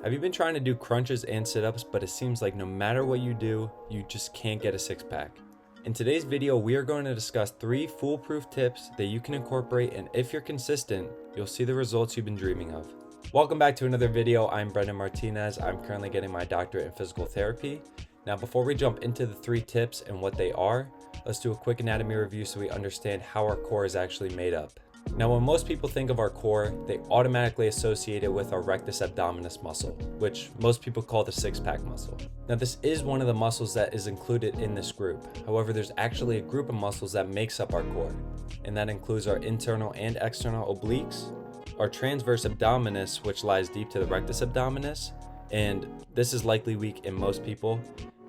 Have you been trying to do crunches and sit-ups, but it seems like no matter what you do, you just can't get a six-pack? In today's video, we are going to discuss 3 foolproof tips that you can incorporate, and if you're consistent, you'll see the results you've been dreaming of. Welcome back to another video. I'm Brendan Martinez. I'm currently getting my doctorate in physical therapy. Now, before we jump into the 3 tips and what they are, let's do a quick anatomy review so we understand how our core is actually made up. Now, when most people think of our core, they automatically associate it with our rectus abdominis muscle, which most people call the six-pack muscle. Now, this is one of the muscles that is included in this group. However, there's actually a group of muscles that makes up our core, and that includes our internal and external obliques, our transverse abdominis, which lies deep to the rectus abdominis, and this is likely weak in most people,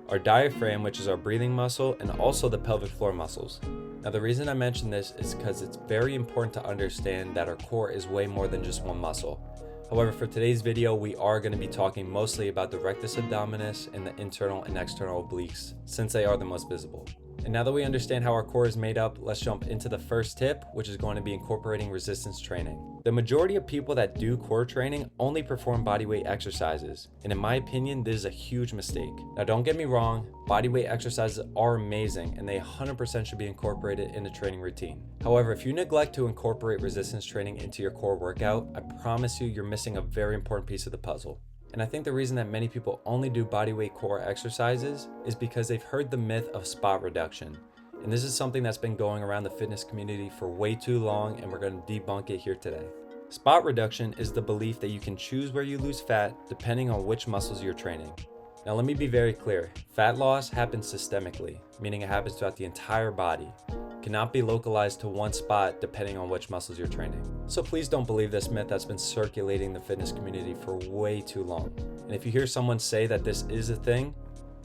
our diaphragm, which is our breathing muscle, and also the pelvic floor muscles. Now, the reason I mention this is because it's very important to understand that our core is way more than just one muscle. However, for today's video, we are going to be talking mostly about the rectus abdominis and the internal and external obliques, since they are the most visible. And now that we understand how our core is made up, let's jump into the first tip, which is going to be incorporating resistance training. The majority of people that do core training only perform bodyweight exercises, and in my opinion, this is a huge mistake. Now, don't get me wrong, bodyweight exercises are amazing and they 100% should be incorporated in a training routine. However, if you neglect to incorporate resistance training into your core workout, I promise you, you're missing a very important piece of the puzzle. And I think the reason that many people only do bodyweight core exercises is because they've heard the myth of spot reduction. And this is something that's been going around the fitness community for way too long, and we're going to debunk it here today. Spot reduction is the belief that you can choose where you lose fat depending on which muscles you're training. Now, let me be very clear. Fat loss happens systemically, meaning it happens throughout the entire body. It cannot be localized to one spot depending on which muscles you're training. So please don't believe this myth that's been circulating the fitness community for way too long. And if you hear someone say that this is a thing,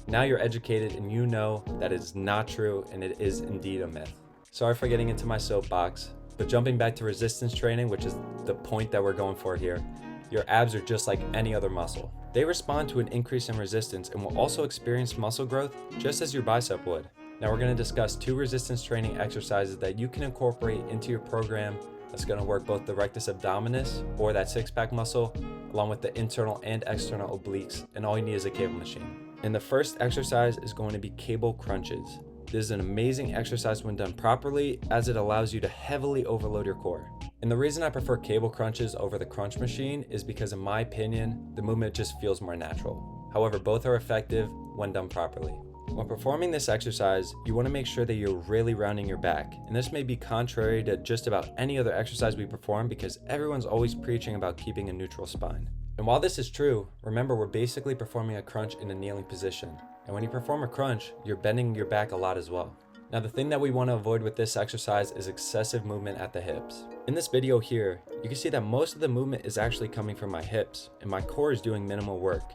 now you're educated and you know that it is not true and it is indeed a myth. Sorry for getting into my soapbox, but jumping back to resistance training, which is the point that we're going for here, your abs are just like any other muscle. They respond to an increase in resistance and will also experience muscle growth just as your bicep would. Now, we're going to discuss 2 resistance training exercises that you can incorporate into your program that's going to work both the rectus abdominis, or that six-pack muscle, along with the internal and external obliques, and all you need is a cable machine. And the first exercise is going to be cable crunches. This is an amazing exercise when done properly, as it allows you to heavily overload your core. And the reason I prefer cable crunches over the crunch machine is because, in my opinion, the movement just feels more natural. However, both are effective when done properly. When performing this exercise, you want to make sure that you're really rounding your back. And this may be contrary to just about any other exercise we perform because everyone's always preaching about keeping a neutral spine. And while this is true, remember we're basically performing a crunch in a kneeling position. And when you perform a crunch, you're bending your back a lot as well. Now, the thing that we want to avoid with this exercise is excessive movement at the hips. In this video here, you can see that most of the movement is actually coming from my hips, and my core is doing minimal work.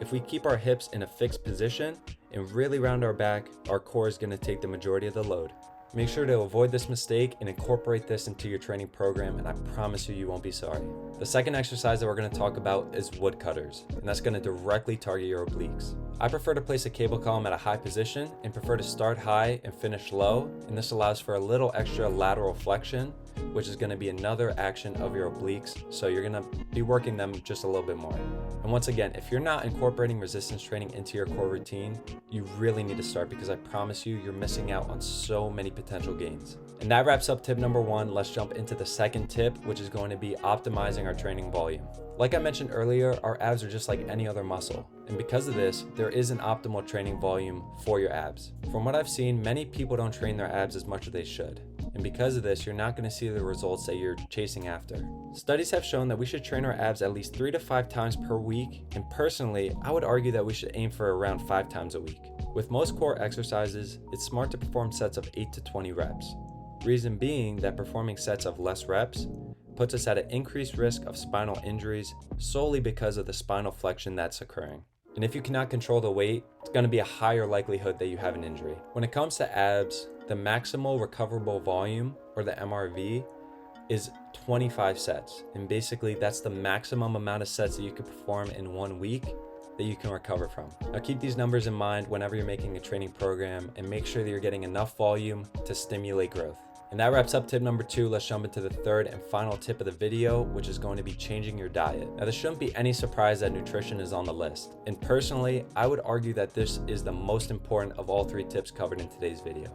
If we keep our hips in a fixed position and really round our back, our core is going to take the majority of the load. Make sure to avoid this mistake and incorporate this into your training program, and I promise you, you won't be sorry. The second exercise that we're going to talk about is woodcutters, and that's going to directly target your obliques. I prefer to place a cable column at a high position and prefer to start high and finish low, and this allows for a little extra lateral flexion, which is going to be another action of your obliques, so you're going to be working them just a little bit more. And once again, if you're not incorporating resistance training into your core routine, you really need to start, because I promise you, you're missing out on so many potential gains. And that wraps up tip number 1. Let's jump into the second tip, which is going to be optimizing our training volume. Like I mentioned earlier, our abs are just like any other muscle. And because of this, there is an optimal training volume for your abs. From what I've seen, many people don't train their abs as much as they should. And because of this, you're not going to see the results that you're chasing after. Studies have shown that we should train our abs at least 3 to 5 times per week. And personally, I would argue that we should aim for around 5 times a week. With most core exercises, it's smart to perform sets of 8 to 20 reps. Reason being that performing sets of less reps puts us at an increased risk of spinal injuries solely because of the spinal flexion that's occurring. And if you cannot control the weight, it's going to be a higher likelihood that you have an injury. When it comes to abs, the maximal recoverable volume, or the MRV, is 25 sets. And basically, that's the maximum amount of sets that you can perform in 1 week that you can recover from. Now, keep these numbers in mind whenever you're making a training program, and make sure that you're getting enough volume to stimulate growth. And that wraps up tip number 2. Let's jump into the third and final tip of the video, which is going to be changing your diet. Now, there shouldn't be any surprise that nutrition is on the list. And personally, I would argue that this is the most important of all 3 tips covered in today's video.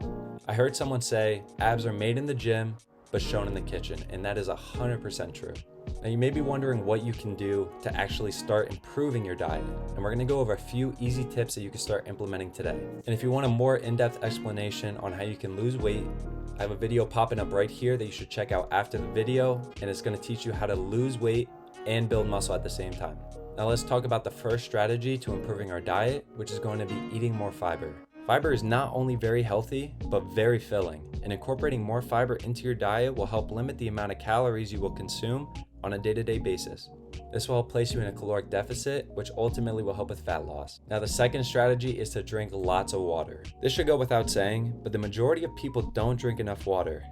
I heard someone say, abs are made in the gym, but shown in the kitchen. And that is 100% true. Now, you may be wondering what you can do to actually start improving your diet. And we're gonna go over a few easy tips that you can start implementing today. And if you want a more in-depth explanation on how you can lose weight, I have a video popping up right here that you should check out after the video, and it's gonna teach you how to lose weight and build muscle at the same time. Now let's talk about the first strategy to improving our diet, which is going to be eating more fiber. Fiber is not only very healthy, but very filling, and incorporating more fiber into your diet will help limit the amount of calories you will consume on a day-to-day basis. This will help place you in a caloric deficit, which ultimately will help with fat loss. Now, the second strategy is to drink lots of water. This should go without saying, but the majority of people don't drink enough water.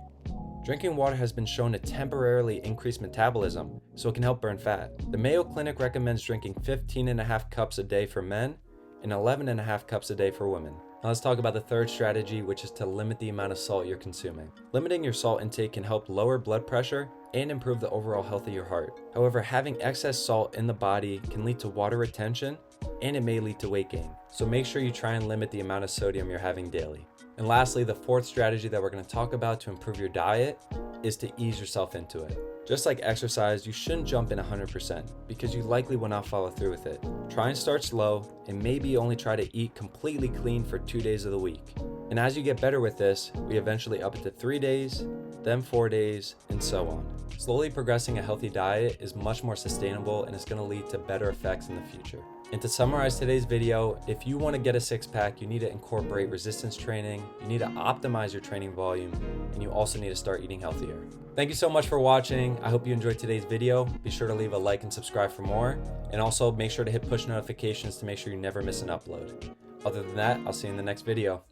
Drinking water has been shown to temporarily increase metabolism, so it can help burn fat. The Mayo Clinic recommends drinking 15.5 cups a day for men and 11.5 cups a day for women. Now let's talk about the third strategy, which is to limit the amount of salt you're consuming. Limiting your salt intake can help lower blood pressure and improve the overall health of your heart. However, having excess salt in the body can lead to water retention, and it may lead to weight gain. So make sure you try and limit the amount of sodium you're having daily. And lastly, the fourth strategy that we're going to talk about to improve your diet is to ease yourself into it. Just like exercise, you shouldn't jump in 100% because you likely will not follow through with it. Try and start slow, and maybe only try to eat completely clean for 2 days of the week. And as you get better with this, we eventually up it to 3 days, then 4 days, and so on. Slowly progressing a healthy diet is much more sustainable, and it's going to lead to better effects in the future. And to summarize today's video, if you want to get a six-pack, you need to incorporate resistance training, you need to optimize your training volume, and you also need to start eating healthier. Thank you so much for watching. I hope you enjoyed today's video. Be sure to leave a like and subscribe for more, and also make sure to hit push notifications to make sure you never miss an upload. Other than that, I'll see you in the next video.